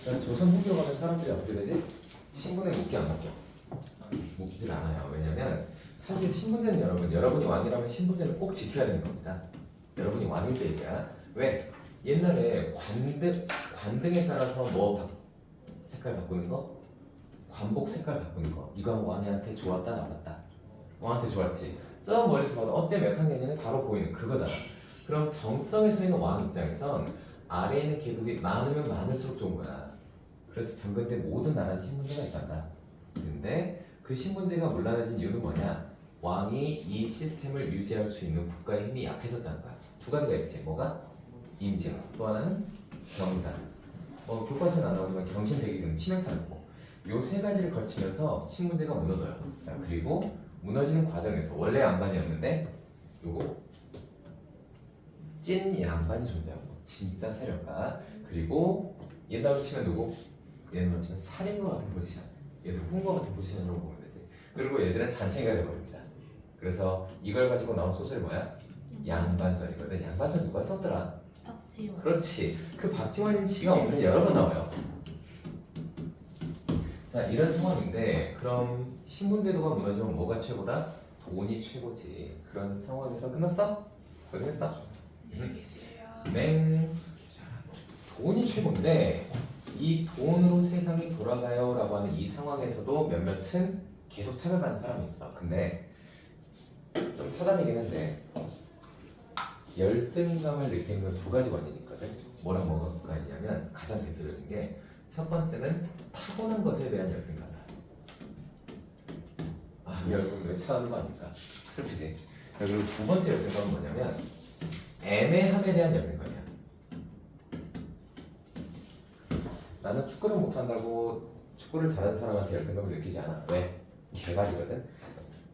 조선 후기로 가면 사람들이 어떻게 되지? 신분에 묶여 안 묶여? 묶이질 않아요. 왜냐면 사실 신분제는 여러분이 왕이라면 신분제는 꼭 지켜야 되는 겁니다. 여러분이 왕일 때 얘기야. 왜? 옛날에 관등에 따라서 색깔 바꾸는 거? 관복 색깔 바꾸는 거. 이거 왕한테 좋았다 나빴다. 왕한테 좋았지. 저 멀리서 봐도 어째 몇 학년이는 바로 보이는 그거잖아. 그럼 정점에 서 있는 왕 입장에선 아래에 있는 계급이 많으면 많을수록 좋은 거야. 그래서 전근 때 모든 나라는 신분제가 있단다. 근데 그 신분제가 문란해진 이유는 뭐냐? 왕이 이 시스템을 유지할 수 있는 국가의 힘이 약해졌다는 거야. 두 가지가 있지. 뭐가? 임진. 또 하나는 경장. 교과서에 안 나오지만 경신대기는 치명타였고 요 세 가지를 거치면서 신분제가 무너져요. 자, 그리고 무너지는 과정에서 원래 양반이었는데 요거 찐 양반이 존재하고 진짜 세력가 그리고 옛날로 치면 누구? 옛날로 치면 살인과 같은 포지션 얘들 훈과 같은 포지션으로 보면 되지. 그리고 얘들은 잔챙이가 돼버립니다. 그래서 이걸 가지고 나온 소설이 뭐야? 양반전이거든. 양반전 누가 썼더라? 박지원. 그렇지. 그 박지원인 씨가 오늘 여러 번 나와요. 자, 이런 상황인데 그럼 신분제도가 무너지면 뭐가 최고다? 돈이 최고지. 그런 상황에서 끝났어? 고생했어? 맹. 돈이 최고인데 이 돈으로 세상이 돌아가요 라고 하는 이 상황에서도 몇몇은 계속 차별받는 사람이 있어. 근데 좀 사담이긴 한데 열등감을 느끼는 건 두 가지 원인이 있거든. 뭐랑 뭐가 있냐면 가장 대표적인 게 첫 번째는 타고난 것에 대한 열등감. 이 얼굴 왜 차가운 거 아닙니까? 슬프지? 자, 그리고 두 번째 열등감은 뭐냐면 애매함에 대한 열등감이야. 나는 축구를 못한다고 축구를 잘하는 사람한테 열등감을 느끼지 않아. 왜? 개발이거든.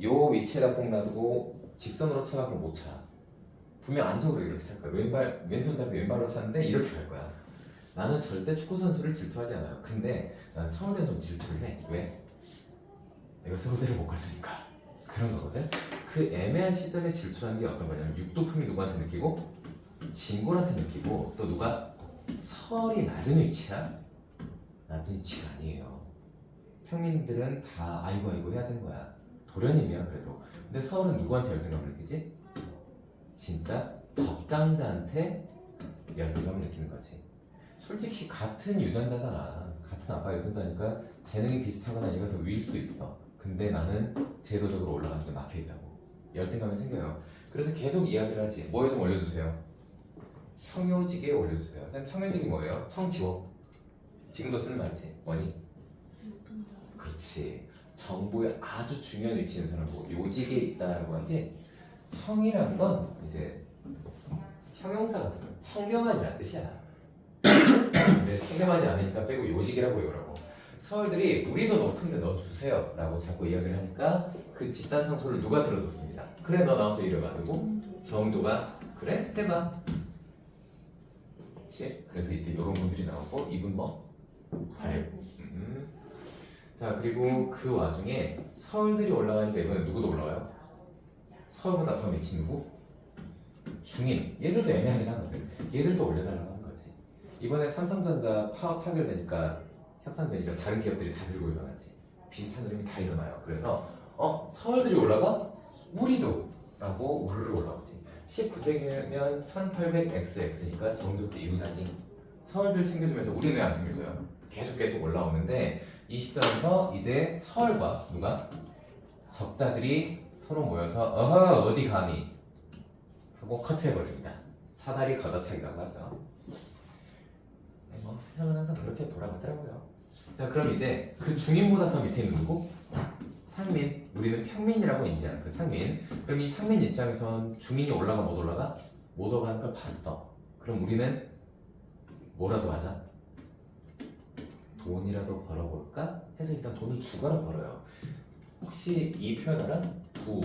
요 위치에다 꼭 놔두고 직선으로 쳐갖고 못 차. 분명 안쪽으로 이렇게 찰 거야. 왼손 잡고 왼발로 차는데 이렇게 갈 거야. 나는 절대 축구 선수를 질투하지 않아요. 근데 난 서울대는 좀 질투를 해. 왜? 내가 서울대를 못 갔으니까. 그런 거거든. 그 애매한 시점에 질투하는 게 어떤 거냐면 육도품이 누구한테 느끼고 진골한테 느끼고 또 누가 서울이 낮은 위치야? 낮은 위치가 아니에요. 평민들은 다 아이고 해야 되는 거야. 도련님이야 그래도. 근데 서울은 누구한테 열등감을 느끼지? 진짜 적장자한테 열등감을 느끼는 거지. 솔직히 같은 유전자잖아. 같은 아빠 유전자니까 재능이 비슷하거나 얘가 더 위일 수도 있어. 근데 나는 제도적으로 올라가는 게 막혀있다고. 열등감이 생겨요. 그래서 계속 이야기를 하지. 뭐에 좀 올려주세요. 청요직에 올려주세요. 선생님 청요직이 뭐예요? 청지워. 지금도 쓰는 말이지. 뭐니? 그렇지. 정부의 아주 중요한 위치에 있는 사람을 보고 요직에 있다라고 하지. 청이라는 건 이제 형용사 같은 거. 청렴한이라는 뜻이야. 근데 청렴하지 않으니까 빼고 요직이라고 외우라고. 서울들이 우리도 높은데 너 주세요 라고 자꾸 이야기를 하니까 그 집단 상소를 누가 들어줬습니다. 그래 너 나와서 이래가지고 정도가 그래 해봐. 그치? 그래서 이때 이런 분들이 나오고 이분 뭐? 발해고. 자 그리고 그 와중에 서울들이 올라가니까 이번에 누구도 올라와요? 서울보다 더 미친 누구? 중인. 얘들도 애매하긴 하거든. 얘들도 올려달라고 하는 거지. 이번에 삼성전자 파업 타결되니까 협상되니까 다른 기업들이 다 들고 일어나지. 비슷한 흐름이 다 일어나요. 그래서 서울들이 올라가? 우리도! 라고 우르르 올라오지. 19세기면 1800XX니까 정조때 이후자니 서울들 챙겨주면서 우리는 왜 안 챙겨줘요? 계속 올라오는데 이 시점에서 이제 서울과 누가? 적자들이 서로 모여서 어디 감히 하고 커트해버립니다. 사다리 걷어차기라고 하죠. 세상은 항상 그렇게 돌아가더라고요. 자 그럼 이제 그 중인보다 더 밑에 있는 누구? 상민. 우리는 평민이라고 인지하는 그 상민. 그럼 이 상민 입장에선 중인이 올라가 못 올라가? 못 올라가는 걸 봤어. 그럼 우리는 뭐라도 하자. 돈이라도 벌어볼까? 해서 일단 돈을 주거나 벌어요. 혹시 이 표현 알아? 부,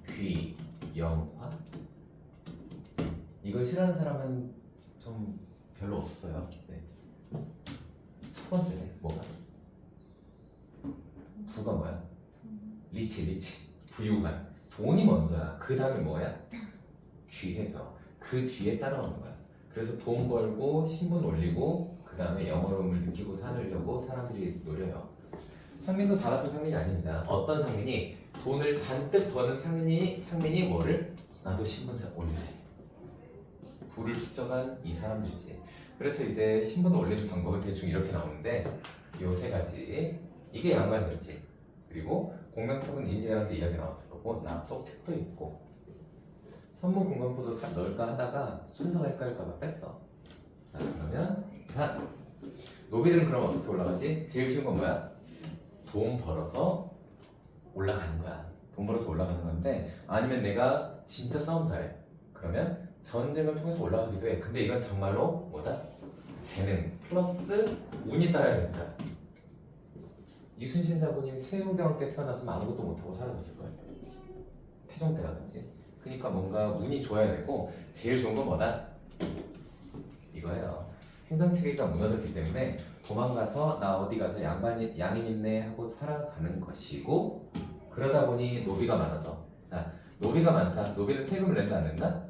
귀, 영화? 이거 싫어하는 사람은 좀 별로 없어요. 네. 첫 번째네. 뭐가? 부가 뭐야? 리치. 부유한. 돈이 먼저야. 그 다음에 뭐야? 귀해서. 그 뒤에 따라오는 거야. 그래서 돈 벌고 신분 올리고 그 다음에 영어로움을 느끼고 살려고 사람들이 노려요. 상민도 다 같은 상민이 아닙니다. 어떤 상민이 돈을 잔뜩 버는 상민이 뭐를? 나도 신분사 올리래. 부를 축적한 이 사람들이지. 그래서 이제 신분을 올리는 방법은 대충 이렇게 나오는데 요 세 가지. 이게 양반전지. 그리고 공명석은 인지하는데 이야기 나왔을 거고 납속책도 있고 선무 공간포도 넣을까 하다가 순서가 헷갈릴까봐 뺐어. 자 그러면 자 노비들은 그럼 어떻게 올라가지? 제일 쉬운 건 뭐야? 돈 벌어서 올라가는 거야. 돈 벌어서 올라가는 건데 아니면 내가 진짜 싸움 잘해. 그러면 전쟁을 통해서 올라가기도 해. 근데 이건 정말로 뭐다? 재능 플러스 운이 따라야 된다. 이순신 장군님이 세종대왕 때 태어났으면 아무것도 못하고 사라졌을 거야. 태종 때라든지. 그러니까 뭔가 운이 좋아야 되고 제일 좋은 건 뭐다? 이거예요. 행정체계가 무너졌기 때문에 도망가서 나 어디 가서 양인 있네 하고 살아가는 것이고 그러다 보니 노비가 많아져. 자, 노비가 많다. 노비는 세금을 낸다 안 낸다?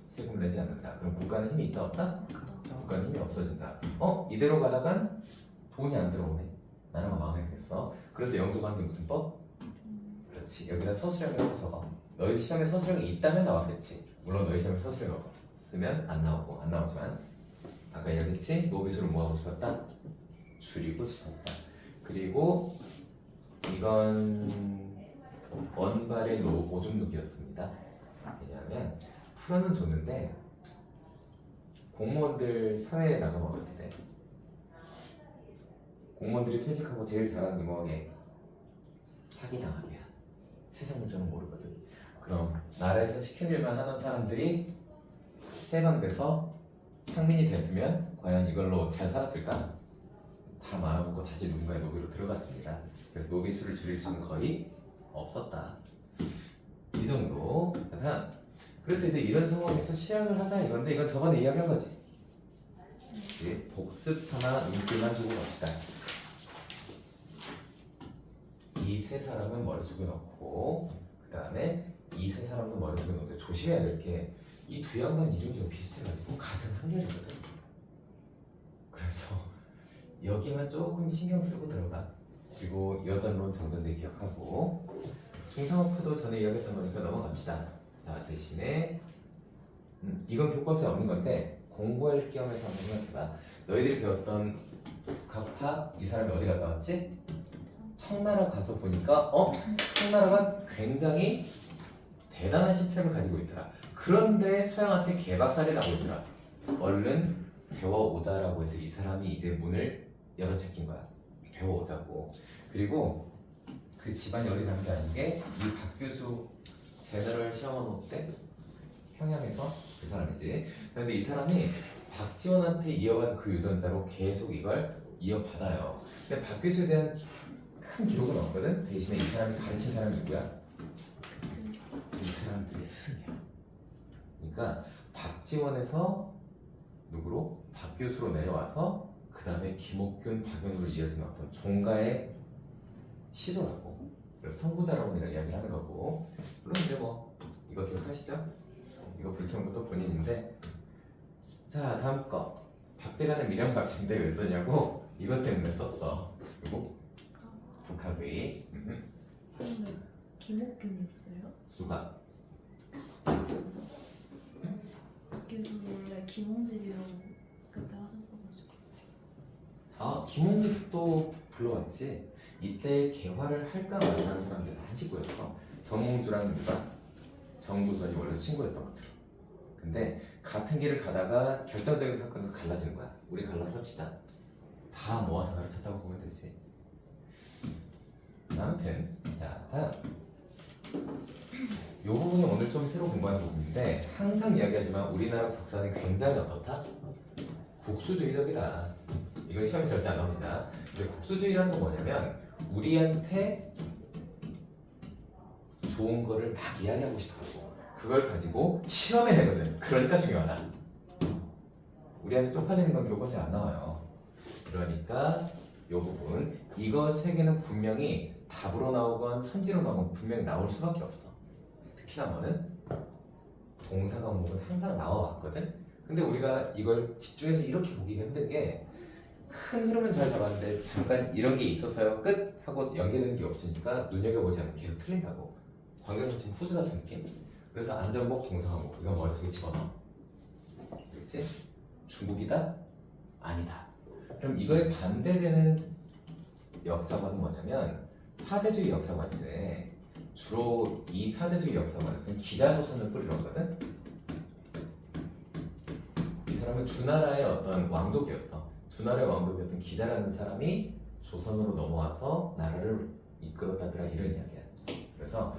세금을 내지 않는다. 그럼 국가는 힘이 있다 없다? 국가는 힘이 없어진다. 이대로 가다간 돈이 안 들어오네. 나라가 망하게 되겠어. 그래서 영조가 한 게 무슨 법? 그렇지. 여기다 서술형이라고 적어. 너희 시험에 서술형이 있다면 나왔겠지. 물론 너희 시험에 서술형이 없으면 안 나오고 안 나오지만 아까 이야기했지? 노비수를 뭐 하고 싶었다? 줄이고 싶었다. 그리고 이건 원발의 오줌누기였습니다. 왜냐하면 풀어는 줬는데 공무원들 사회에 나가면 어떻게 돼? 공무원들이 퇴직하고 제일 잘하는 게 뭐게? 사기당하기야. 세상 물정은 모르거든. 그럼 나라에서 시킨 일만 하던 사람들이 해방돼서 상민이 됐으면 과연 이걸로 잘 살았을까? 다 말아먹고 다시 누군가의 노비로 들어갔습니다. 그래서 노비 수를 줄일 수는 거의 없었다. 이 정도. 그래서 이제 이런 상황에서 시향을 하자 이건데 이건 저번에 이야기한 거지. 그치? 복습 삼아 눈길만 주고 갑시다. 이 세 사람은 머릿속에 넣고 그 다음에 이 세 사람도 머릿속에 넣는데 조심해야 될 게 이 두 양반 이름이 좀 비슷해가지고 같은 학년이거든. 그래서 여기만 조금 신경 쓰고 들어가. 그리고 여전론 정전대 기억하고 중상업화도 전에 이야기했던 거니까 넘어갑시다. 자 대신에 이건 교과서에 없는 건데 공부할 겸해서 한번 생각해봐. 너희들이 배웠던 북학파 이 사람이 어디 갔다 왔지? 청나라 가서 보니까 청나라가 굉장히 대단한 시스템을 가지고 있더라. 그런데 서양한테 개박살이 나고 있더라. 얼른 배워오자라고 해서 이 사람이 이제 문을 열어제낀 거야. 배워오자고. 그리고 그 집안이 어디 가는 게 아닌 게 이 박교수 제너럴 셔먼호 때 평양에서 그 사람이지. 근데 이 사람이 박지원한테 이어간 그 유전자로 계속 이걸 이어받아요. 근데 박교수에 대한 큰 기록은 없거든. 대신에 이 사람이 가르친 사람이 누구야? 이 사람들의 스승이야. 그러니까 박지원에서 누구로? 박교수로 내려와서 그 다음에 김옥균, 박연우로 이어진 어떤 종가의 시도라고. 그래서 선구자라고 내가 이야기를 하는 거고. 물론 이제 뭐 이거 기억하시죠? 이거 불태운 것도 본인인데. 자 다음 거. 박제간의 미련각시인데 왜 썼냐고? 이것 때문에 썼어. 그리고 북학의 근데 김옥균이었어요? 누가? 박교수 원래 김홍집이라고 그때 하셨어가지고. 아 김홍집도 불러왔지. 이때 개화를 할까 말까 하는 사람들 한 식구였어. 정몽주랑 누가? 정구전이 원래 친구였던 것처럼. 근데 같은 길을 가다가 결정적인 사건에서 갈라지는 거야. 우리 갈라서 합시다. 다 모아서 가르쳤다고 보면 되지. 아무튼 자 다음 이 부분이 오늘 좀 새로 공부하는 부분인데 항상 이야기하지만 우리나라 국사는 굉장히 어떻다? 국수주의적이다. 이건 시험에 절대 안 나옵니다. 근데 국수주의라는 건 뭐냐면 우리한테 좋은 거를 막 이야기하고 싶어하고 그걸 가지고 시험에 내거든. 그러니까 중요하다. 우리한테 쪽팔리는 건 교과서에 안 나와요. 그러니까 이 부분 이거 세 개는 분명히 답으로 나오건 선지로 나오건 분명히 나올 수밖에 없어. 특히나 뭐는 동사 과목은 항상 나와왔거든. 근데 우리가 이걸 집중해서 이렇게 보기가 힘든 게 큰 흐름은 잘 잡았는데 잠깐 이런 게 있어서요 끝 하고 연계되는 게 없으니까 눈여겨보지 않으면 계속 틀린다고. 관계는 지금 후즈 같은 느낌? 그래서 안전복 동사항목 이건 머릿속에 집어넣어. 그렇지? 중국이다? 아니다. 그럼 이거에 반대되는 역사관은 뭐냐면 사대주의 역사관인데 주로 이 사대주의 역사관에서는 기자조선을 뿌리렀거든. 이 사람은 주나라의 어떤 왕족이었어. 주나라의 왕족이었던 기자라는 사람이 조선으로 넘어와서 나라를 이끌었다더라 이런 이야기야. 그래서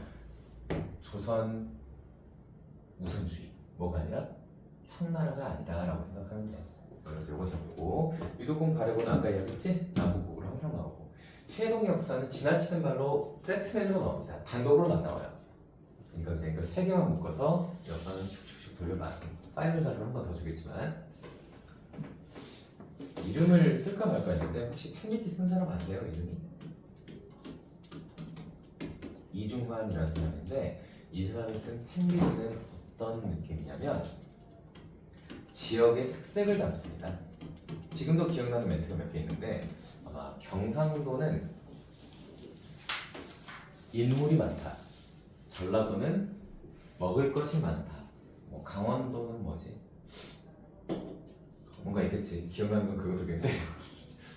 조선 우선주의 뭐가 아니라 청나라가 아니다라고 생각하면 돼. 그래서 이거 잡고 유독공 발해고는 아까 이야기했지? 남북국으로 항상 나오고 해동 역사는 지나치는 말로 세트맨으로 나옵니다. 단독으로 안 나와요. 그러니까 그냥 이거 세 개만 묶어서 여기는 슉슉슉 돌려봐. 파이널 자료를 한 번 더 주겠지만 이름을 쓸까 말까 했는데 혹시 펜리티 쓴 사람 아세요? 이름이? 이중환이라는 사람인데 이 사람이 쓴 펜리티는 어떤 느낌이냐면 지역의 특색을 담습니다. 지금도 기억나는 멘트가 몇 개 있는데 아마 경상도는 인물이 많다. 전라도는 먹을 것이 많다. 뭐 강원도는 뭐지? 뭔가 있겠지. 기억나는 건 그거 두 개인데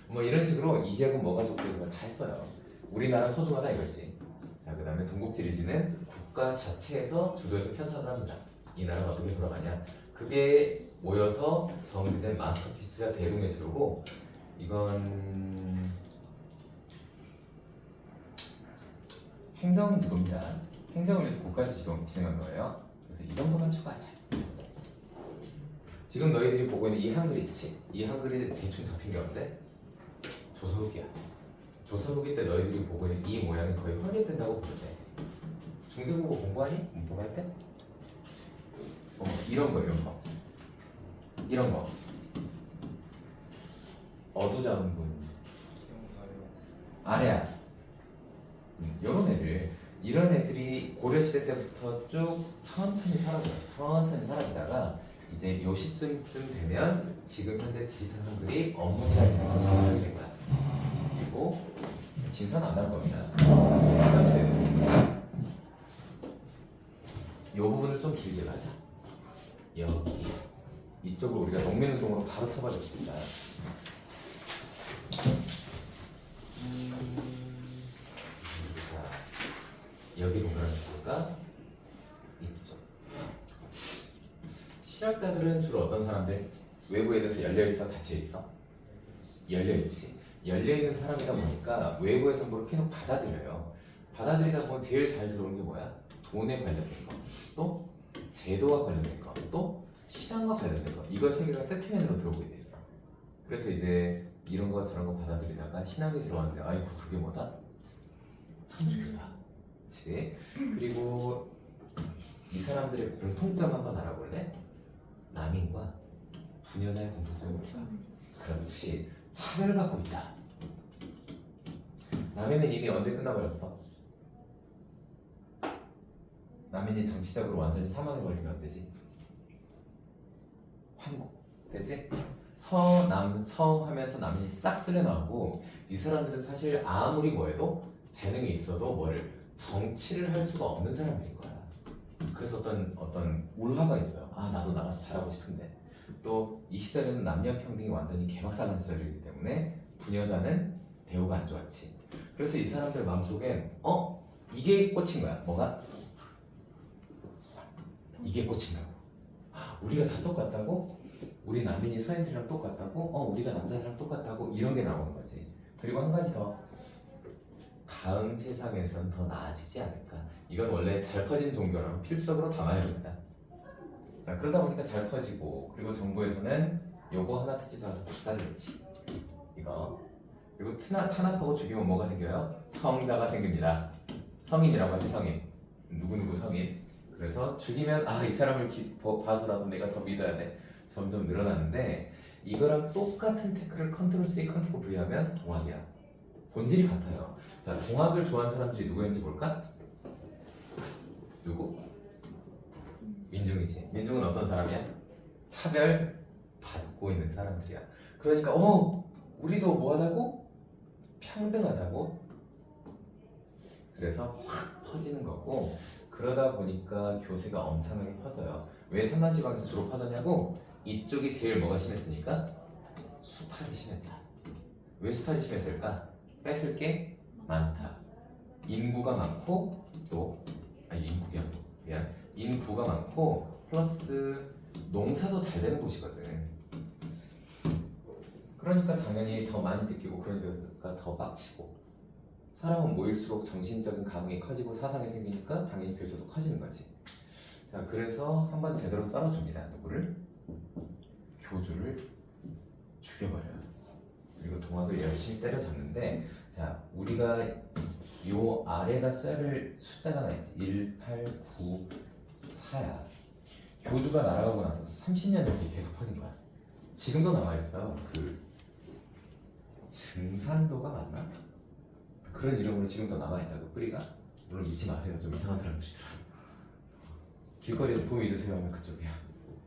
뭐 이런 식으로 이 지역은 뭐가 좋고 이런 걸 다 했어요. 우리나라 소중하다 이거지. 자, 그 다음에 동국지리지는 국가 자체에서 주도해서 편찬을 합니다. 이 나라가 어떻게 돌아가냐. 그게 모여서 정비된 마스터피스가 대동예술이고 이건 행정지도입니다. 행정을 위해서 국가에서 진행한 거예요. 그래서 이 정도만 추가하자. 지금 너희들이 보고 있는 이 한글 있지? 이 한글이 대충 잡힌 게 언제? 조선후기야. 조선후기 때 너희들이 보고 있는 이 모양이 거의 확립된다고 보면 돼. 중세국어 공부하니? 문법할 때? 이런 거 이런 거 어두잡은 분 아래야 이런 애들이 고려시대 때부터 쭉 천천히 사라져요. 천천히 사라지다가 이제 요 시점쯤 되면 지금 현재 디지털 한글이 업무라는 걸 정착이 된 거야. 그리고 진사는 안 나올 겁니다. 요 부분을 좀 길게 가자. 여기 이쪽으로 우리가 농민운동으로 바로 쳐버렸습니다. 여기 동그라미 볼까? 이쪽. 실학자들은 주로 어떤 사람들? 외부에 대해서 열려있어? 닫혀있어? 열려있지. 열려있는 사람이다 보니까 외부의 정보를 계속 받아들여요. 받아들이다 보면 제일 잘 들어오는 게 뭐야? 돈에 관련된 거, 또 제도와 관련된 거, 또 신앙과 관련된 거. 이거 세 개가 세트맨으로 들어오게 돼 있어. 그래서 이제 이런 거 저런 거 받아들이다가 신앙이 들어왔는데 아이고 그게 뭐다? 천주교다. 그치? 그리고 이 사람들의 공통점 한번 알아볼래? 남인과 부녀자의 공통점이 뭘까? 그렇지. 차별받고 있다. 남인은 이미 언제 끝나버렸어? 남인이 정치적으로 완전히 사망에 걸리면 언제지? 환국. 되지? 서남성 하면서 남인이 싹 쓸려 나오고 이 사람들은 사실 아무리 뭐해도 재능이 있어도 뭐를 정치를 할 수가 없는 사람들인 거야. 그래서 어떤 울화가 있어요. 아 나도 나가서 잘하고 싶은데 또 이 시절에는 남녀 평등이 완전히 개박살난 시절이기 때문에 부녀자는 대우가 안 좋았지. 그래서 이 사람들 마음속엔 이게 꽂힌 거야. 뭐가? 이게 꽂힌 거야. 우리가 다 똑같다고? 우리 남인이 서인들이랑 똑같다고? 우리가 남자들이랑 똑같다고? 이런 게 나오는 거지. 그리고 한 가지 더. 다음 세상에선 더 나아지지 않을까. 이건 원래 잘 퍼진 종교라면 필석으로 담아야 됩니다. 자, 그러다 보니까 잘 퍼지고 그리고 정부에서는 요거 하나 특히 사서 박살냈지. 이거. 그리고 탄압하고 죽이면 뭐가 생겨요? 성자가 생깁니다. 성인이라고 하지 성인. 누구누구 성인. 그래서 죽이면 이 사람을 봐서라도 내가 더 믿어야 돼. 점점 늘어나는데 이거랑 똑같은 태클을 컨트롤 C, 컨트롤 V 하면 동학이야. 본질이 같아요. 자, 동학을 좋아하는 사람들이 누구였는지 볼까? 누구? 민중이지. 민중은 어떤 사람이야? 차별 받고 있는 사람들이야. 그러니까 우리도 뭐하다고? 평등하다고. 그래서 확 퍼지는 거고, 그러다 보니까 교세가 엄청나게 퍼져요. 왜 산간지방에서 주로 퍼졌냐고? 이쪽이 제일 뭐가 심했으니까 수탈이 심했다. 왜 수탈이 심했을까? 뺏을 게 많다. 인구가 많고 또 인구가 아니고 미안, 인구가 많고 플러스 농사도 잘 되는 곳이거든. 그러니까 당연히 더 많이 느끼고, 그러니까 더 빡치고, 사람은 모일수록 정신적인 감흥이 커지고 사상이 생기니까 당연히 교수도 커지는 거지. 자, 그래서 한번 제대로 썰어줍니다. 누구를? 교주를 죽여버려요. 그리고 동학을 열심히 때려잡는데, 자, 우리가 요 아래다 써야 될 숫자가 나있지. 1, 8, 9, 4야. 교주가 날아가고 나서 30년 넘게 계속 퍼진 거야. 지금도 남아있어요. 그 증산도가 맞나? 그런 이름으로 지금도 남아있다고, 뿌리가. 물론 믿지 마세요. 좀 이상한 사람들이더라. 길거리에서 도움 믿으세요 하면 그쪽이야.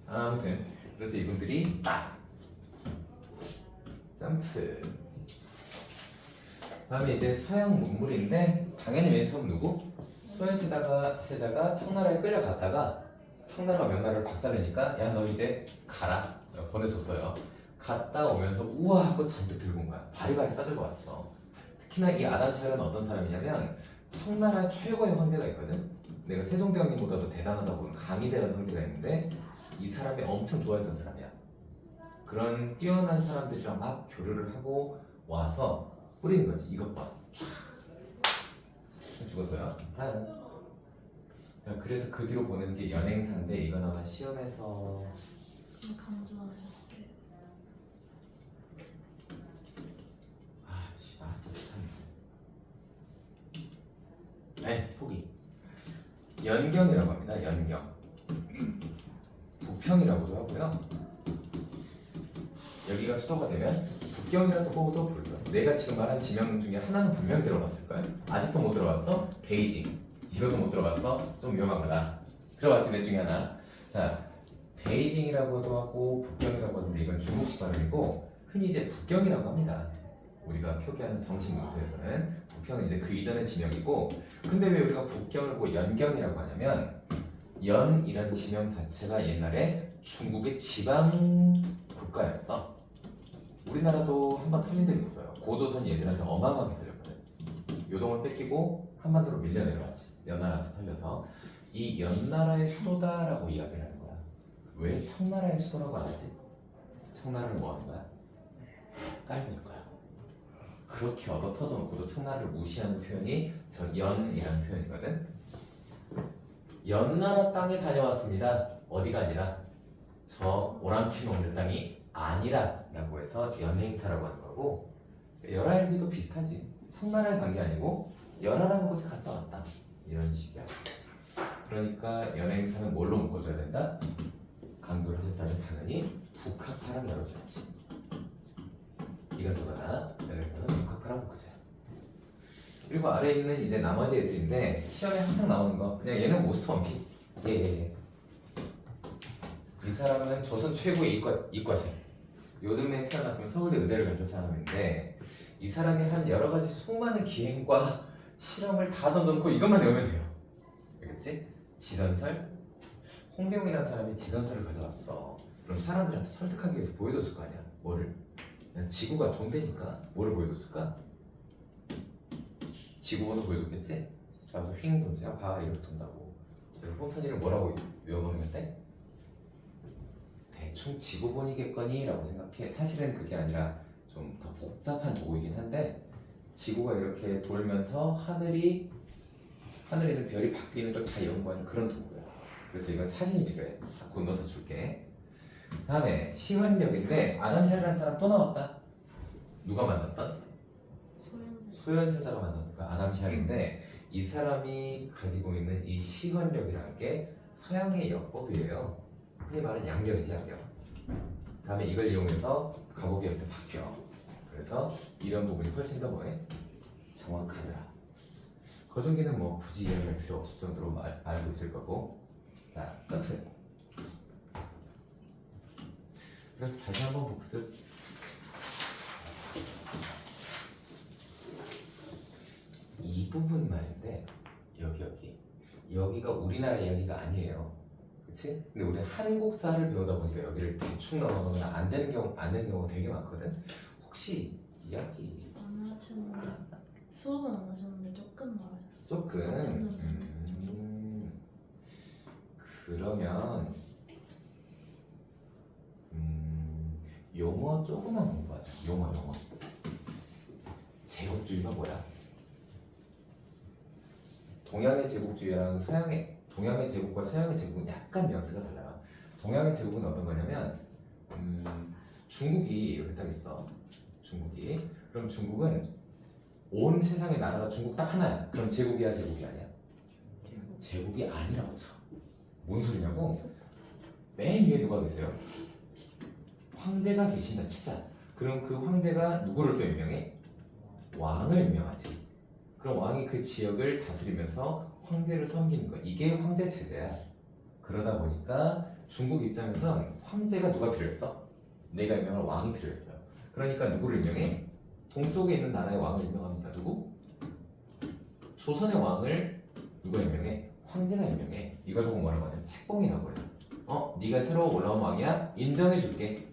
아무튼 그래서 이분들이 딱 점프. 다음에 이제 서양 문물인데, 당연히 맨 처음 누구? 소현세자가 청나라에 끌려갔다가 청나라가 명나라를 박살내니까 야 너 이제 가라 보내줬어요. 갔다 오면서 우와 하고 잔뜩 들고 온 거야. 바리바리 싸들고 왔어. 특히나 이 아담찰은 어떤 사람이냐면 청나라 최고의 황제가 있거든. 내가 세종대왕님보다도 대단하다고 보는 강희대라는 황제가 있는데, 이 사람이 엄청 좋아했던 사람이야. 그런 뛰어난 사람들이랑 막 교류를 하고 와서 뿌리는 거지. 이것 봐. 죽었어요. 다음. 자, 그래서 그 뒤로 보내는 게 연행사인데, 이건 아마 시험에서 강조하셨어요. 아씨, 나 진짜 못하네. 네, 포기. 연경이라고 합니다. 연경. 부평이라고도 하고요. 여기가 수도가 되면 북경이라고도 부르죠. 내가 지금 말한 지명 중에 하나는 분명히 들어봤을걸? 아직도 못 들어봤어? 베이징. 이것도 못 들어봤어? 좀 위험한 거다. 들어봤지, 몇 중에 하나. 자, 베이징이라고도 하고 북경이라고 하는데, 이건 중국식 발음이고 흔히 이제 북경이라고 합니다. 우리가 표기하는 정식 문서에서는 북경은 이제 그 이전의 지명이고, 근데 왜 우리가 북경을 보고 연경이라고 하냐면, 연이라는 지명 자체가 옛날에 중국의 지방 국가였어. 우리나라도 한번 털린 적이 있어요. 고조선이 얘들한테 어마어마하게 털렸거든. 요동을 뺏기고 한반도로 밀려 내려왔지. 연나라한테 털려서. 이 연나라의 수도다라고 이야기를 하는 거야. 왜 청나라의 수도라고 안 하지? 청나라를 뭐 하는 거야? 깔보일 거야. 그렇게 얻어 터져놓고도 청나라를 무시하는 표현이 저 연이라는 표현이거든. 연나라 땅에 다녀왔습니다. 어디가 아니라 저 오랑캐 놈들 땅이 아니라 라고 해서 연행사라고 하는 거고, 열하일비도 비슷하지. 청나라에 간 게 아니고 열하라는 곳에 갔다 왔다, 이런 식이야. 그러니까 연행사는 뭘로 묶어줘야 된다? 강조를 하셨다면 당연히 북학파랑 열어줘야지. 이건 저거다. 연행사는 북학파랑 묶으세요. 그리고 아래에 있는 이제 나머지 애들인데, 시험에 항상 나오는 거 그냥 얘는 모스트 원피. 예. 이 사람은 조선 최고의 이과생. 요즘에 태어났으면 서울대 의대를 갔을 사람인데, 이 사람이 한 여러 가지 수많은 기행과 실험을 다 던져놓고 이것만 외우면 돼요. 알겠지? 지전설. 홍대웅이라는 사람이 지전설을 가져왔어. 그럼 사람들한테 설득하기 위해서 보여줬을 거 아니야. 뭐를? 지구가 돈대니까 뭐를 보여줬을까? 지구본을 보여줬겠지? 자, 그래서 휙 돈지야. 봐, 이렇게 돈다고. 그래서 폰천이를 뭐라고 외워먹는 데? 대충 지구본이겠거니 라고 생각해. 사실은 그게 아니라 좀 더 복잡한 도구이긴 한데, 지구가 이렇게 돌면서 하늘에 있는 별이 바뀌는 걸 다 연구하는 그런 도구야. 그래서 이건 사진이 필요해. 건너서 줄게. 다음에 시환력인데, 아담샤르라는 사람 또 나왔다. 누가 만났던? 소현세자가 만났던 아담샤르인데, 이 사람이 가지고 있는 이 시환력이라는 게 서양의 역법이에요. 흔히 말하는 양력이지, 양력. 다음에 이걸 이용해서 가곡이 이렇게 바뀌어. 그래서 이런 부분이 훨씬 더 뭐해? 정확하더라. 거중기는 뭐 굳이 이야기할 필요 없을 정도로 알고 있을 거고. 자, 끝. 그래서 다시 한번 복습. 여기가 우리나라 이야기가 아니에요. 그치? 근데 우리 한국사를 배우다 보니까 여기를 대충 넘어가거나 안 되는 경우가 되게 많거든. 혹시 이야기 안 하셨는데 수업은 안 하셨는데 조금 말하셨어요. 조금 완전 잘. 그러면 용어 조금만 공부하자. 용어. 제국주의가 뭐야? 동양의 제국주의랑 동양의 제국과 서양의 제국은 약간 뉘앙스가 달라요. 동양의 제국은 어떤 거냐면 중국이 이렇게 딱 있어. 그럼 중국은 온 세상의 나라가 중국 딱 하나야. 그럼 제국이야, 제국이 아니야? 제국이 아니라고 쳐. 뭔 소리냐고? 맨 위에 누가 계세요? 황제가 계신다 치자. 그럼 그 황제가 누구를 또 임명해? 왕을 임명하지. 그럼 왕이 그 지역을 다스리면서 황제를 섬기는 거야. 이게 황제 체제야. 그러다 보니까 중국 입장에선 황제가 누가 필요했어? 내가 임명할 왕이 필요했어요. 그러니까 누구를 임명해? 동쪽에 있는 나라의 왕을 임명합니다. 누구? 조선의 왕을 누가 임명해? 황제가 임명해. 이걸 보고 뭐라고 하냐면 책봉이라고 해요. 네가 새로 올라온 왕이야? 인정해줄게.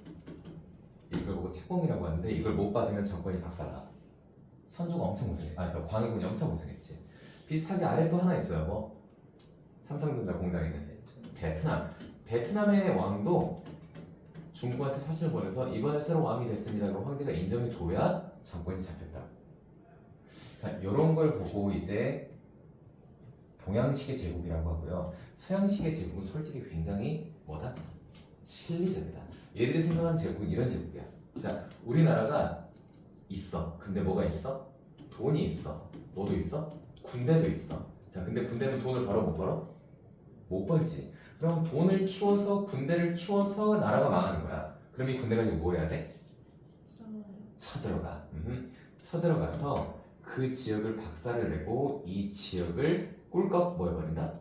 이걸 보고 책봉이라고 하는데 이걸 못 받으면 정권이 박살나. 선조가 엄청 고생했. 저 광해군이 엄청 고생했지. 비슷하게 아래 또 하나 있어요. 뭐 삼성전자 공장 있는 베트남의 왕도 중국한테 사진을 보내서 이번에 새로 왕이 됐습니다. 그럼 황제가 인정해줘야 정권이 잡혔다. 자, 이런 걸 보고 이제 동양식의 제국이라고 하고요. 서양식의 제국은 솔직히 굉장히 뭐다? 실리적이다. 얘들이 생각하는 제국은 이런 제국이야. 자, 우리나라가 있어. 근데 뭐가 있어? 돈이 있어. 뭐도 있어? 군대도 있어. 자, 근데 군대는 돈을 벌어 못 벌어? 못 벌지. 그럼 돈을 키워서 군대를 키워서 나라가 망하는 거야. 그럼 이 군대가 지금 뭐 해야 돼? 쳐들어가. 쳐들어가서 그 지역을 박살을 내고 이 지역을 꿀꺽 뭐 해버린다?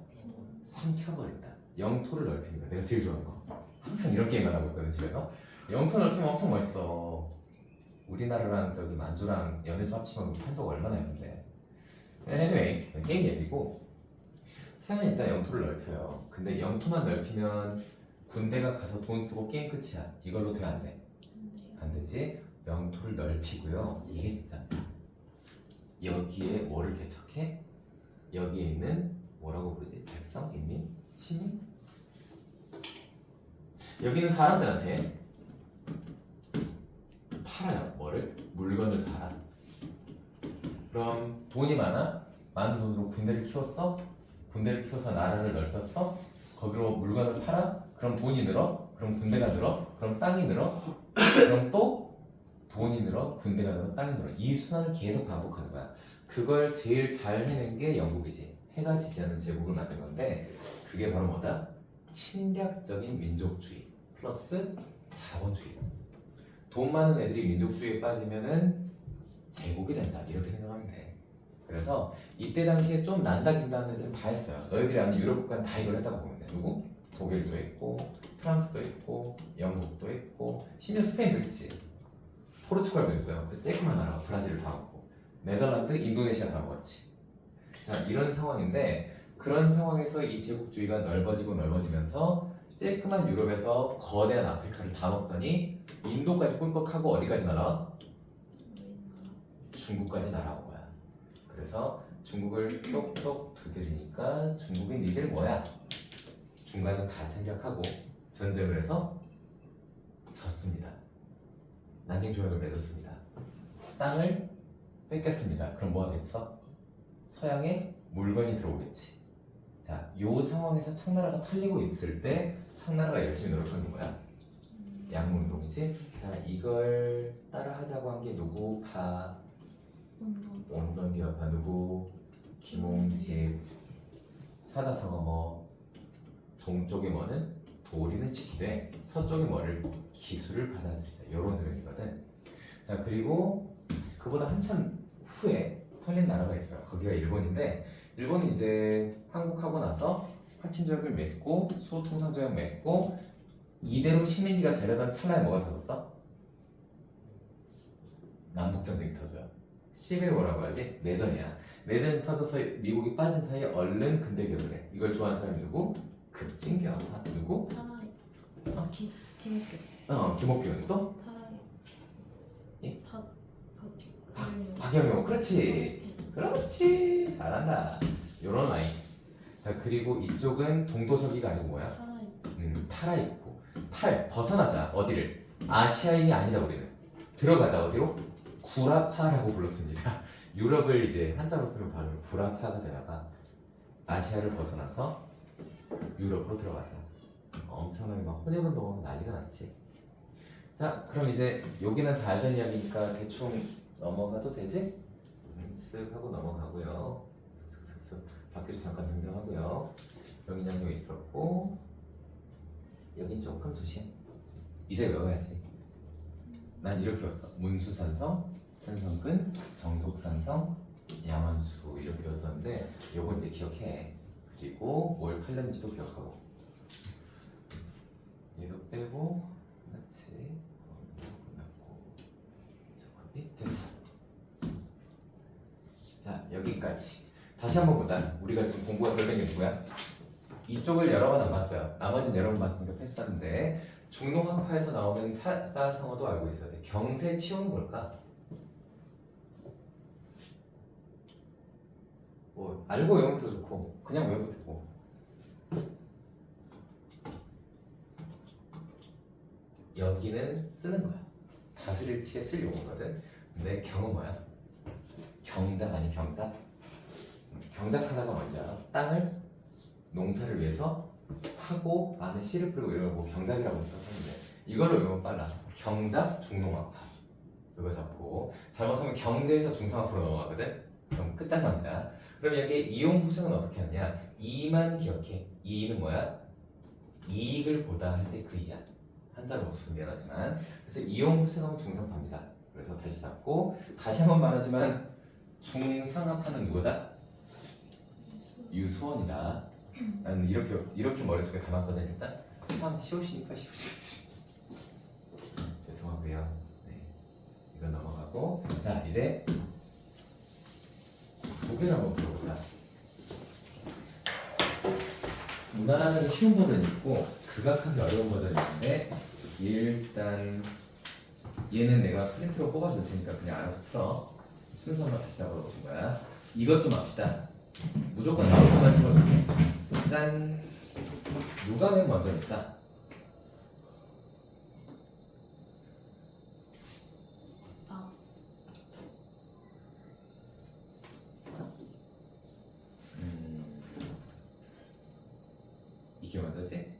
삼켜버린다. 영토를 넓히는 거야. 내가 제일 좋아하는 거. 항상 이런 게임만 하고 있거든 집에서. 영토 넓히면 엄청 멋있어. 우리나라랑 저기 만주랑 연해주 합치면 한도가 얼마나 예쁜데. anyway, 게임 얘기고 서양은 일단 영토를 넓혀요. 근데 영토만 넓히면 군대가 가서 돈 쓰고 게임 끝이야. 이걸로 돼 안 돼? 안 되지. 영토를 넓히고요. 이게 진짜 여기에 뭐를 개척해? 여기에 있는 뭐라고 부르지? 백성? 인민? 시민? 여기는 사람들한테 팔아요. 뭐를? 물건을 팔아. 그럼 돈이 많아? 많은 돈으로 군대를 키웠어? 군대를 키워서 나라를 넓혔어? 거기로 물건을 팔아? 그럼 돈이 늘어? 그럼 군대가 늘어? 그럼 땅이 늘어? 그럼 또 돈이 늘어? 군대가 늘어? 땅이 늘어? 이 순환을 계속 반복하는 거야. 그걸 제일 잘 해낸 게 영국이지. 해가 지지 않는 제국을 만든 건데 그게 바로 뭐다? 침략적인 민족주의 플러스 자본주의. 돈 많은 애들이 민족주의에 빠지면은 제국이 된다. 이렇게 생각하면 돼. 그래서 이때 당시에 좀 난다 긴다 하는 애들은 다 했어요. 너희들이 아는 유럽 국가는 다 이걸 했다고 보면 돼. 누구? 독일도 했고 프랑스도 했고 영국도 했고 심지어 스페인도 했지. 포르투갈도 했어요. 근데 쬐끄만 나라 브라질을 다 먹고 네덜란드, 인도네시아 다 먹었지. 자, 이런 상황인데 그런 상황에서 이 제국주의가 넓어지면서 쬐끄만 유럽에서 거대한 아프리카를 다 먹더니 인도까지 꿀꺽하고 어디까지 날아와? 중국까지 날아온 거야. 그래서 중국을 똑똑 두드리니까 중국인 니들 뭐야? 중간은 다 생략하고 전쟁을 해서 졌습니다. 난징 조약을 맺었습니다. 땅을 뺏겼습니다. 그럼 뭐 하겠어? 서양에 물건이 들어오겠지. 자, 요 상황에서 청나라가 털리고 있을 때 청나라가 열심히 노력한 게 뭐야? 양문동이지. 자, 이걸 따라하자고 한 게 누구? 온건기업파 누구? 김홍집. 사자성어 뭐 동쪽에 뭐는 도리는 지키되 서쪽에 뭐를 기술을 받아들이자. 요런 흐름이거든. 자, 그리고 그보다 한참 후에 털린 나라가 있어요. 거기가 일본인데 일본이 이제 한국하고 나서 화친조약을 맺고 수호통상조약 맺고 이대로 식민지가 되려던 찰나에 뭐가 터졌어? 남북전쟁이 터져요. 시빌 뭐라고 하지? 내전이야. 내전 터져서 미국이 빠진 사이에 얼른 근대 개혁을 해. 이걸 좋아하는 사람이 누구? 급진경. 누구? 타라이. 어. 김옥규. 김옥균. 또? 타라이. 예? 박영호. 박영호. 그렇지. 그렇지. 잘한다. 요런 라인. 자, 그리고 이쪽은 동도서기가 아니고 뭐야? 타라이. 타라입구. 탈 벗어나자. 어디를? 아시아인이 아니다 우리는. 들어가자. 어디로? 구라파라고 불렀습니다. 유럽을 이제 한자로 쓰면 바로 구라파가 되다가 아시아를 벗어나서 유럽으로 들어가자. 엄청나게 막 혼혈운동하고 난리가 났지. 자, 그럼 이제 여기는 다 알던 이야기니까 대충 넘어가도 되지? 쓱 하고 넘어가고요. 슥슥슥 밖에서 잠깐 등장하고요. 영인양요 있었고 여긴 조금 조심. 이제 외워야지. 난 이렇게 외웠어. 문수산성, 산성근, 정독산성, 야만수 이렇게 외웠었는데 요거 이제 기억해. 그리고 뭘 탈렸는지도 기억하고. 얘도 빼고 그렇지. 끝났고 저 커피 됐어. 자, 여기까지. 다시 한번 보자. 우리가 지금 공부가 덜 된 게 누구야? 이쪽을 여러 번 안 봤어요. 나머지는 여러 번 봤으니까 패스하는데 중농학파에서 나오는 사상어도 알고 있어야 돼. 경세치용이 뭘까? 뭐 알고 외우면 더 좋고 그냥 외워도 되고. 여기는 쓰는 거야. 다스릴 치에 쓸 용어거든. 근데 경은 뭐야? 경작 아니 경작? 경작하다가 뭔지 알아? 땅을 농사를 위해서 파고 안에 씨를 뿌리고 이런 거 경작이라고 생각하는데 이걸로 외우면 빨라. 경작 중농학파 이거 잡고 잘못하면 경제에서 중상학파로 넘어가거든. 그럼 끝장납니다. 그럼 여기 이용 후생은 어떻게 하냐? 이만 기억해. 이는 뭐야? 이익을 보다 할 때 그 이야. 한자로 못 써서 미안하지만 그래서 이용 후생하면 중상파입니다. 그래서 다시 잡고 다시 한번 말하지만 중상학파는 누구다? 유수원이다. 나는 이렇게 머릿속에 담았거든. 일단 참 쉬우시니까 쉬우시지. 죄송하고요. 네, 이건 넘어가고 자 이제 고개를 한번 풀어보자. 무난하게 쉬운 버전이 있고 극악하게 어려운 버전이 있는데 일단 얘는 내가 프린트로 뽑아줄 테니까 그냥 알아서 풀어. 순서만 다시 잡아보는 거야. 이것 좀 합시다. 무조건 나올 것만 찍어줄게. 짠! 누가 맨 먼저니까? 나. 이게 먼저지?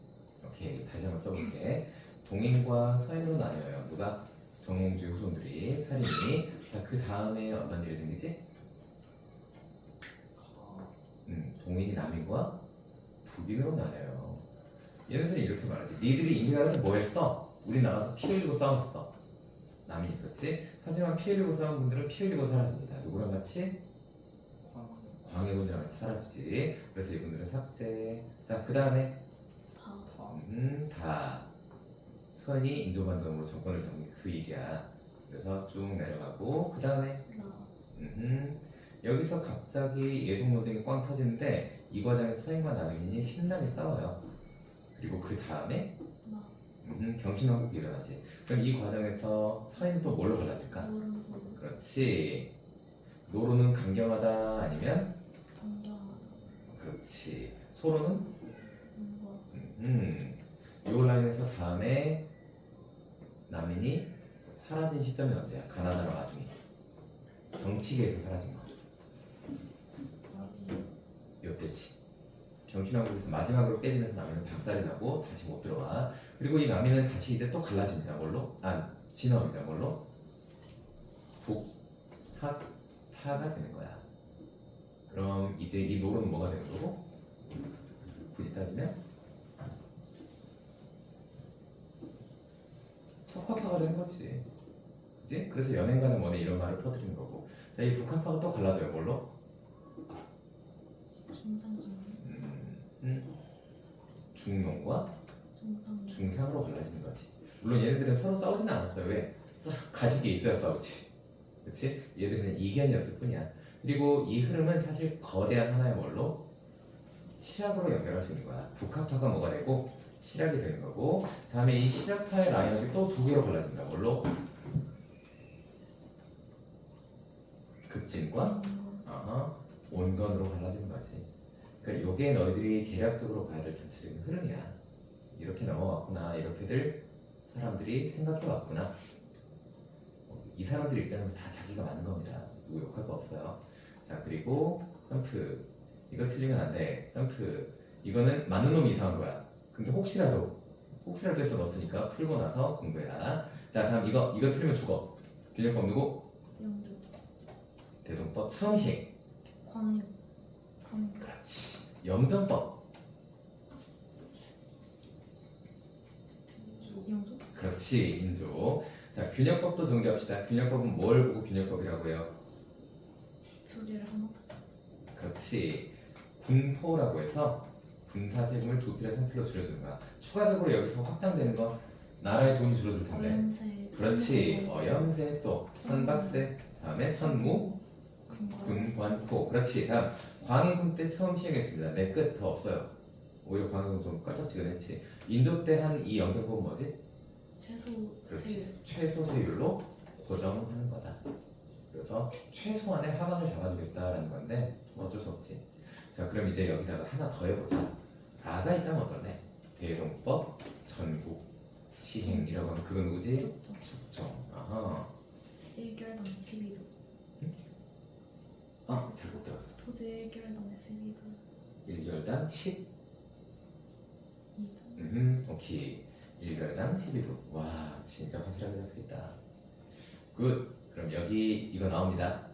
오케이, 다시 한번 써볼게. 동인과 서인으로 나뉘어요. 누가? 정몽주의 후손들이 살인이. 자, 그 다음에 어떤 일이 생기지? 동인이 남인과 북인으로 나뉘어요. 얘네들이 이렇게 말하지. 니들이 임진왜란에 뭐 했어? 우리 나가서 피 흘리고 싸웠어. 남이 있었지. 하지만 피 흘리고 싸운 분들은 피 흘리고 사라집니다. 누구랑 같이? 광해군이랑 같이 사라지지. 그래서 이분들은 삭제. 자, 그 다음에 다 선이 인조반정으로 정권을 잡는 게 그 일이야. 그래서 쭉 내려가고 그 다음에 여기서 갑자기 예속노동이 꽝 터지는데 이 과정에서 서인과 남인이 신나게 싸워요. 그리고 그 다음에 경신왕국이 일어나지. 그럼 이 과정에서 서인은 또 뭘로 갈라질까? 노름소름. 그렇지. 노로는 강경하다 아니면? 정경하다. 그렇지. 소로는? 뭔가. 요 라인에서 다음에 남인이 사라진 시점이 언제야? 가나다라 와중에 정치계에서 사라진 거. 나비. 요때지. 경신왕국에서 마지막으로 빼지면서 남인은 박살이 나고 다시 못 들어와. 그리고 이 남인은 다시 이제 또 갈라집니다. 뭘로? 진화입니다. 뭘로? 북학파가 되는 거야. 그럼 이제 이 노로는 뭐가 되는 거고? 굳이 따지면 석화파가 되는 거지. 그치? 그래서 연행가는 뭐네 이런 말을 퍼뜨리는 거고. 자, 이 북한파가 또 갈라져요. 뭘로? 중상중. 중농과 중상. 중상으로 갈라지는 거지. 물론 얘네들은 서로 싸우진 않았어요. 왜? 가진 게 있어야 싸우지. 그렇지? 얘들은 그냥 이견이었을 뿐이야. 그리고 이 흐름은 사실 거대한 하나의 뭘로? 실학으로 연결할 수 있는 거야. 북한파가 뭐가 되고 실학이 되는 거고, 다음에 이 실학파의 라인업이 또 두 개로 갈라진다. 뭘로? 급진과 온건으로 갈라지는 거지. 그러니까 이게 너희들이 계략적으로 봐야 될 전체적인 흐름이야. 이렇게 넘어왔구나. 이렇게들 사람들이 생각해 왔구나. 이 사람들 입장에서 다 자기가 맞는 겁니다. 누구 욕할 거 없어요. 자, 그리고 점프. 이거 틀리면 안 돼. 점프. 이거는 맞는 놈이 이상한 거야. 근데 혹시라도 해서 넣었으니까 풀고 나서 공부해라. 자, 다음 이거 틀리면 죽어. 균형법 누구? 영조. 대동법 처음 시행. 광유. 그렇지. 영정법. 영조. 그렇지. 인조. 자, 균형법도 정리합시다. 균형법은 뭘 보고 균형법이라고 해요? 두 개를 하나. 그렇지. 분포라고 해서 분사세금을 2필에 3필로 줄여주는 거야. 추가적으로 여기서 확장되는 건 나라의 돈이 줄어들 텐데. 어염세. 그렇지. 어염세 또 선박세, 다음에 선무, 군관포. 그렇지. 다음 광해군 때 처음 시행했습니다. 내 끝 더 없어요. 오히려 광해군 좀 껄쩍지근했지. 인조 때 한 이 영정법은 뭐지? 최소. 그렇지. 최소 세율로 고정하는 거다. 그래서 최소한의 하방을 잡아주겠다라는 건데 뭐 어쩔 수 없지. 자, 그럼 이제 여기다가 하나 더 해보자. 라가 있다면 어떨래? 대동법 전국 시행이라고 하면 그건 누구지? 숙종. 숙종. 아하. 1개월당 12도. 잘 못 들었어. 토지 1개월당 12도. 1개월당 10. 2도. 오케이. 1개월당 12도. 와, 진짜 확실하게 잡혔다. 굿. 그럼 여기 이거 나옵니다.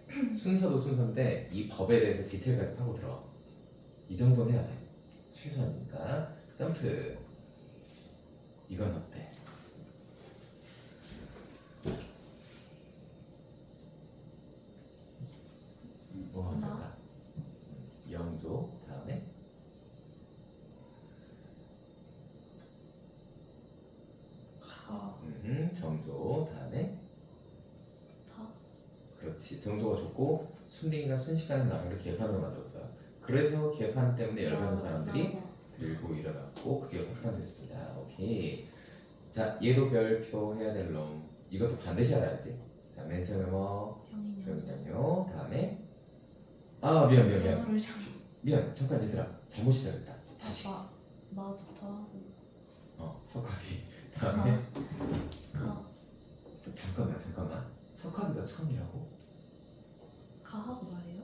순서도 순서인데 이 법에 대해서 디테일까지 파고 들어. 이 정도는 해야 돼. 최소한이니까. 점프. 이건 어때? 뭐 할까? 영조 다음에 가. 정조 다음에 다. 그렇지. 정조가 죽고 순딩이가 순식간에 나라를 개판으로 만들었어요. 그래서 개판 때문에 열받은 사람들이 들고 일어났고 그게 확산됐습니다. 오케이. 자, 얘도 별표 해야 될 놈. 이것도 반드시 알아야지. 자, 맨 처음에 뭐 형이냐. 병이냐요. 다음에 미안 잠깐 얘들아 잘못 시작했다. 다시. 마부터 하고. 척합이. 다음에 가. 잠깐만. 척합이가 처음이라고? 가하고 마예요?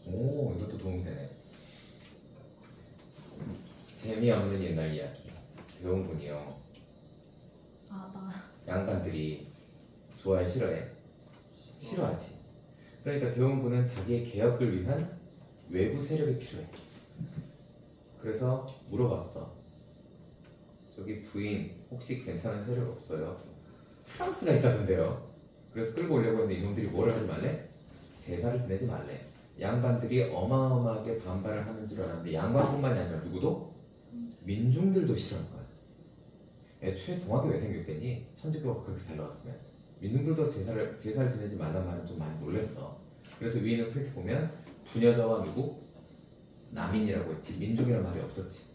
오, 이것도 도움이 되네. 재미없는 옛날 이야기. 대원군이요. 나. 양반들이 좋아해 싫어해? 싫어하지. 그러니까 대원군은 자기의 개혁을 위한 외부 세력이 필요해. 그래서 물어봤어. 저기 부인 혹시 괜찮은 세력 없어요? 프랑스가 있다던데요. 그래서 끌고 오려고 했는데 이놈들이 뭐를 하지 말래? 제사를 지내지 말래. 양반들이 어마어마하게 반발을 하는 줄 알았는데 양반뿐만이 아니라 누구도? 민중들도 싫어하는 거야. 애초에 동학이 왜 생겼겠니? 천주교가 그렇게 잘 나왔으면 민중들도 제사를 지내지 말란 말은 좀 많이 놀랬어. 그래서 위에 있는 프레트 보면 부녀자와 누구? 남인이라고 했지. 민족이라는 말이 없었지.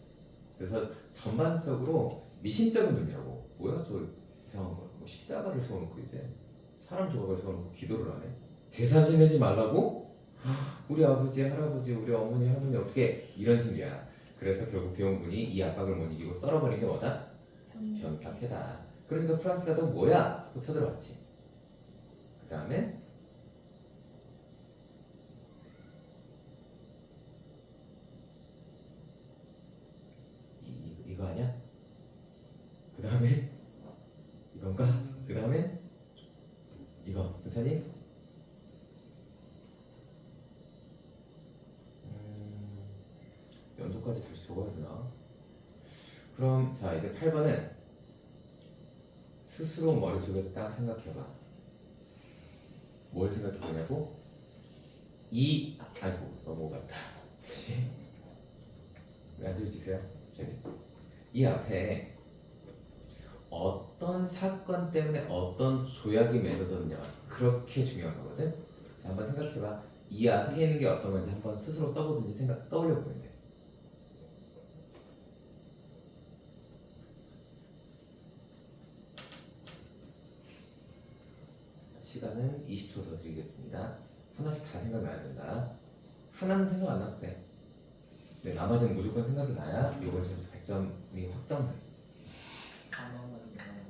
그래서 전반적으로 미신적인 의미라고. 뭐야 저 이상한 거. 뭐 십자가를 세워놓고 이제 사람 조각을 세워놓고 기도를 하네. 제사 지내지 말라고? 우리 아버지, 할아버지, 우리 어머니, 할머니 어떻게 이런 식이야. 그래서 결국 대원군이 이 압박을 못 이기고 썰어버린 게 뭐다? 병탁해다. 그러니까 프랑스가 너 뭐야? 하고 쳐들어왔지. 그 다음에 이거 아니야? 그 다음에 이건가? 그 다음에 이거 괜찮니? 연도까지 다시 적어야 되나? 그럼 자 이제 8번은 스스로 머릿속에 딱 생각해봐. 뭘 생각해보냐고? 아이고 넘어갔다. 혹시 왜 앉아있으세요? 저기 이 앞에 어떤 사건 때문에 어떤 조약이 맺어졌냐 그렇게 중요한 거거든. 자, 한번 생각해봐. 이 앞에 있는 게 어떤 건지 한번 스스로 써보든지 떠올려 보면 돼. 시간은 20초 더 드리겠습니다. 하나씩 다 생각나야 된다. 하나는 생각 안 나도 돼. 근데 나머지는 무조건 생각이 나야 이번 시험에서 100점이 확정돼. 하나만 생각나요.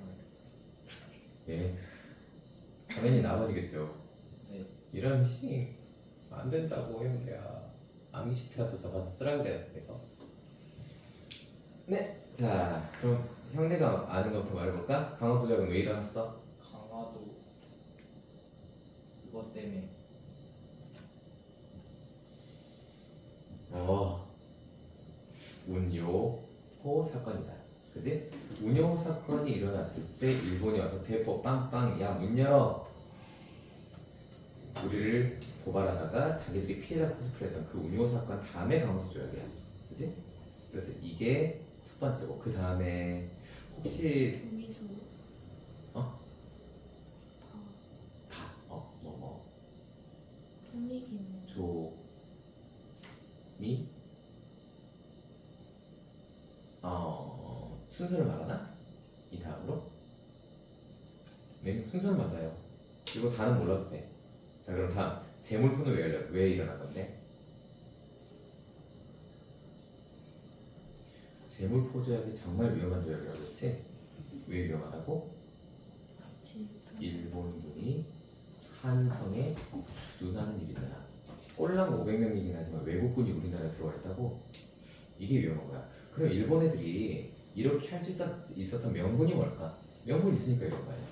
예. 당연히 나버리겠죠. 네. 이런 식 안 된다고 형제야. 암기시트라도 적어서 쓰라 그래야 돼요. 네. 자, 그럼 형네가 아는 것부터 말해볼까? 강화 조작은 왜 일어났어? 강화도 그것 때문에 운요호 사건이다. 그지? 운요호 사건이 일어났을 때 일본이 와서 대포 빵빵 야 문 열어 우리를 고발하다가 자기들이 피해자 코스프레했던 그 운요호 사건 다음에 강화도 조약이야. 그지? 그래서 이게 첫 번째고 그 다음에 혹시 조미수. 어? 다. 통리기무. 조미 순서를 말하나? 이 다음으로? 네, 순서는 맞아요. 그리고 다는 몰라도 돼. 자, 그럼 다음 재물포는 왜 일어난 건데? 재물포 조약이 정말 위험한 조약이라고 했지? 왜 위험하다고? 같이. 일본군이 한성에 주둔하는 일이잖아. 꼴랑 500명이긴 하지만 외국군이 우리나라에 들어와 있다고? 이게 위험한 거야. 그럼 일본 애들이 이렇게 할 수 있었던 명분이 뭘까? 명분이 있으니까 이런 거 아니야.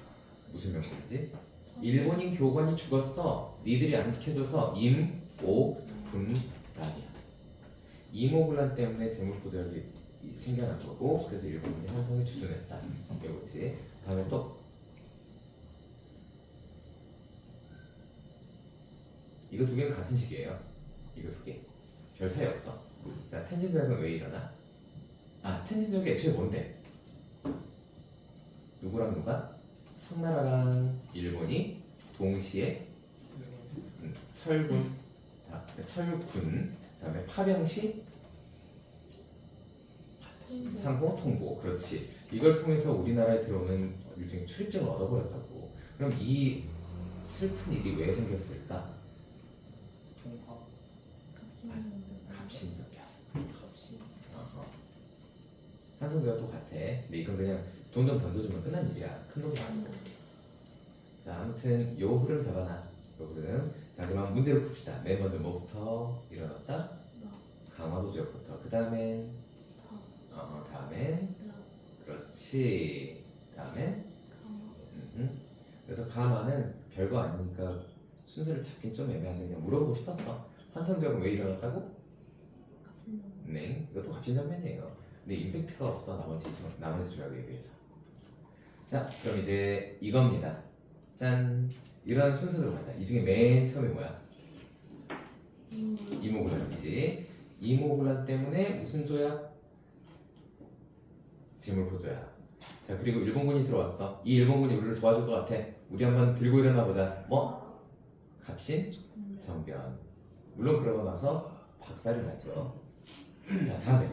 무슨 명분이지? 일본인 교관이 죽었어. 니들이 안 지켜줘서 임오분란이야. 임오분란 때문에 재물포조약이 생겨난 거고 그래서 일본군이 한성에 주둔했다. 이거지. 다음에 또 이거 두 개는 같은 식이에요. 이거 두 개. 별 차이 없어. 자, 텐진 조약은 왜 일어나? 텐진 조약이 애초에 뭔데? 누구랑 누가? 청나라랑 일본이 동시에 철군, 다음에 파병시, 상봉, 통보. 그렇지. 이걸 통해서 우리나라에 들어오는 일종의 출입증을 얻어버렸다고. 그럼 이 슬픈 일이 왜 생겼을까? 통화 갑신전변. 값이 한성교가 또 같아. 근데 이건 그냥 돈 좀 던져주면 끝난 일이야. 큰 돈이 아니고. 자, 아무튼 요 흐름 잡아놔. 요 흐름. 자, 그럼 문제를 풉시다. 맨 먼저 뭐부터 일어났다? 강화도 지역부터. 그 다음엔 다음엔 그렇지. 다음엔 그래서 가마는 별거 아니니까 순서를 찾긴 좀 애매한데 그냥 물어보고 싶었어. 한성교가 왜 일어났다고? 네, 이것도 갑신전면이에요. 근데 임팩트가 없어 나머지 조약에 비해서. 자, 그럼 이제 이겁니다. 짠, 이러한 순서대로 가자. 이 중에 맨 처음에 뭐야? 이모군란이지. 이모군란 때문에 무슨 조약? 재물포 조약. 자, 그리고 일본군이 들어왔어. 이 일본군이 우리를 도와줄 것 같아. 우리 한번 들고 일어나 보자. 뭐? 갑신전변. 물론 그러고 나서 박살이 나죠. 자, 다음에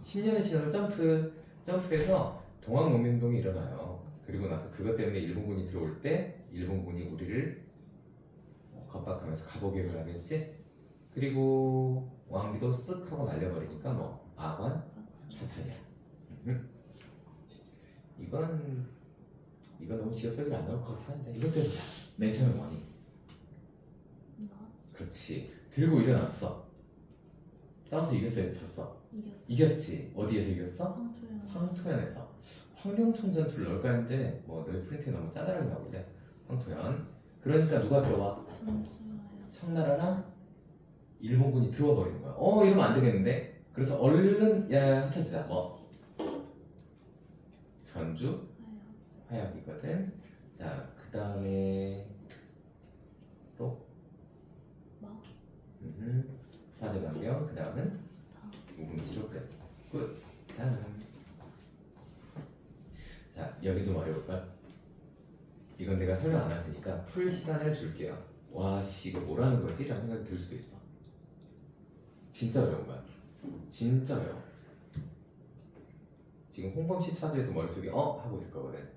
10년의 시간을 점프해서 동학농민운동이 일어나요. 그리고 나서 그것 때문에 일본군이 들어올 때 일본군이 우리를 겁박하면서 갑오개혁을 하겠지. 그리고 왕비도 쓱 하고 날려버리니까 뭐 아관 하천이야. 이건 너무 지역적이라 안 나올 것 같긴 한데 이것도 해보자. 맨 처음에 원인. 그렇지. 들고 일어났어. 싸워서 이겼어요? 졌어? 이겼지. 어디에서 이겼어? 황토현에서. 황룡청 전투를 넣을까 했는데 뭐 너희 프린트에 너무 짜잘하게 나오길래 황토현. 그러니까 누가 들어와? 청나라랑 일본군이 들어와 버리는 거야. 이러면 안 되겠는데? 그래서 얼른 흩어지자. 뭐? 전주 화약이거든. 자, 그 다음에 또 사대강경. 그 다음은 우금치로 끝. 다음 자, 여기 좀 어려울까? 이건 내가 설명 안 할 테니까 풀 시간을 줄게요. 와, 씨, 이거 뭐라는 거지? 라는 생각이 들 수도 있어. 진짜 어려운 거야. 진짜 어려워. 지금 홍범씨 차주에서 머릿속에 하고 있을 거거든.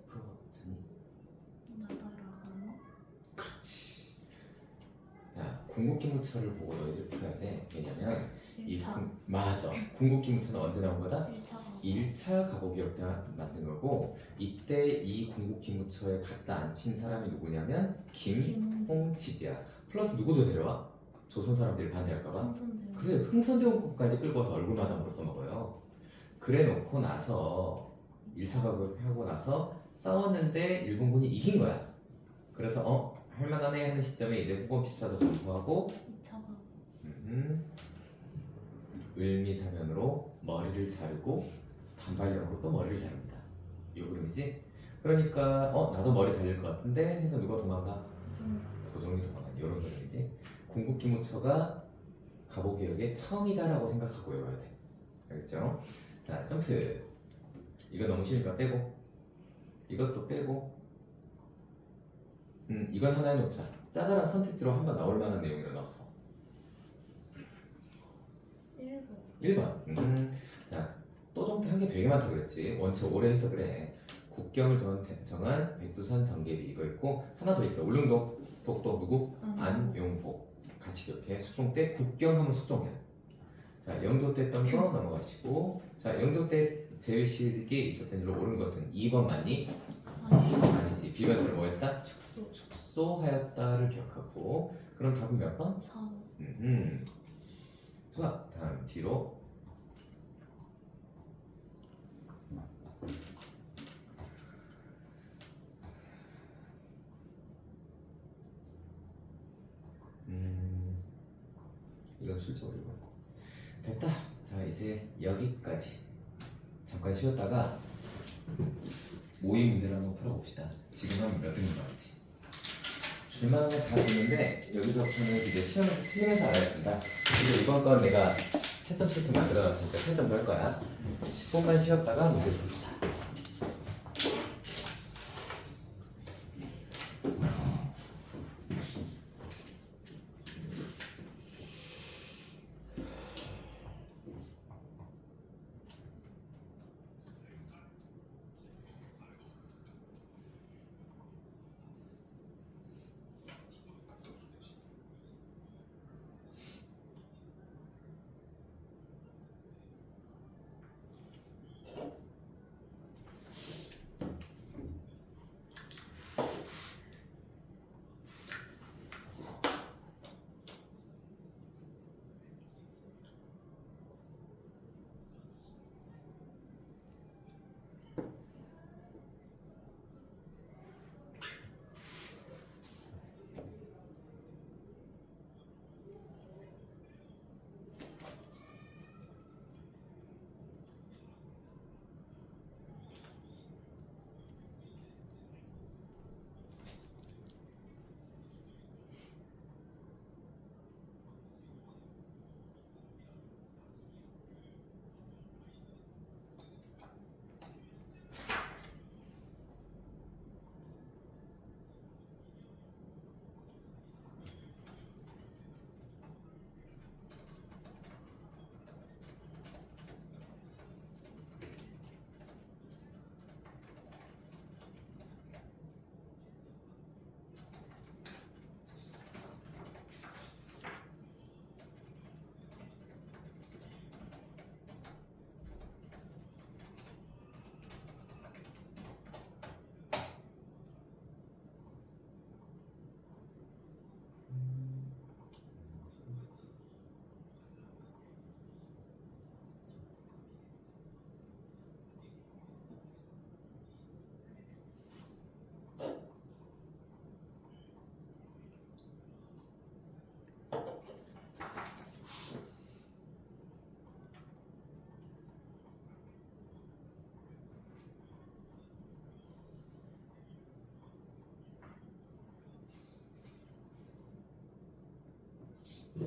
풀어, 자니. 나더라. 그렇지. 자, 궁극기무처를 보고 너희들 풀어야 돼. 왜냐면 맞아. 궁극기무처는 언제 나온 거다? 1차가 1차 가보기역 때 만든 거고, 이때 이 궁극기무처에 갖다 앉힌 사람이 누구냐면 김홍집이야. 플러스 누구도 데려와? 조선 사람들이 반대할까봐. 황선대요. 그래, 흥선대원군까지 끌고 와서 얼굴마담으로 써먹어요. 그래 놓고 나서 1차 가보기역 하고 나서 싸웠는데 일본군이 이긴 거야. 그래서 할만하네 하는 시점에 이제 후범피차도 검토하고 2차가 을미사면으로 머리를 자르고 단발령으로 또 머리를 자릅니다. 요 그림이지? 그러니까 나도 머리 달릴 것 같은데 해서 누가 도망가? 고종이 도망가는 요런 그림이지? 궁극기무처가 가보개혁의 처음이다라고 생각하고 외워야 돼. 알겠죠? 자, 점프. 이거 너무 쉬우니까 빼고, 이것도 빼고, 이건 하나 해놓자. 짜잘한 선택지로 한번 나올 만한 내용이라 넣었어. 1번 1번. 자, 또종태 한 게 되게 많다 그랬지. 원체 오래 해서 그래. 국경을 정한 백두산 정계비 이거 있고, 하나 더 있어. 울릉도 독도 누구? 안용복. 같이 기억해. 숙종 때 국경 하면 숙종이야. 자, 영도 때 했던 거 넘어가시고, 자, 영도 때 제일식에 있었던 일로 옳은 것은 2번 맞니? 아니지. B가 들어 뭐였다? 축소하였다를 기억하고. 그럼 답은 몇 번? 4번 좋아. 다음 뒤로. 이건 출처 올리고 됐다. 자, 이제 여기까지 잠깐 쉬었다가 모의 문제를 한번 풀어봅시다. 지금 하면 몇 등인 거지? 줄만한 다 됐는데 여기서부터는 이제 시험에서 틀리면서 알아야 된다. 그리고 이번 건 내가 채점 시트 만들어놨으니까 채점도 할 거야. 10분만 쉬었다가 문제 봅시다. 네.